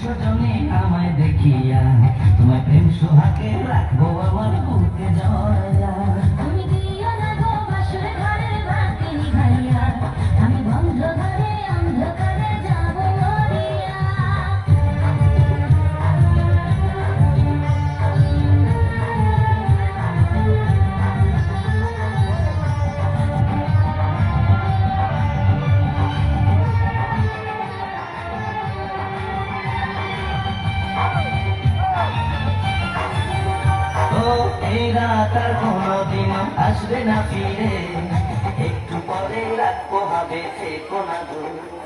সজনে আমায় দেখিয়া, তোমায় প্রেম সোহাগে রাখবো আমার বুকে জড়াইয়া। তুমি দিও না গো বাসর ঘরের বাতি নিভাইয়া, আমি বন্ধ ঘরে অন্ধকারে যাব মরিয়া। এই রাত আর কোনোদিন আসবে না ফিরে, একটু পরে রাখবো হবে থেকো না দূরে।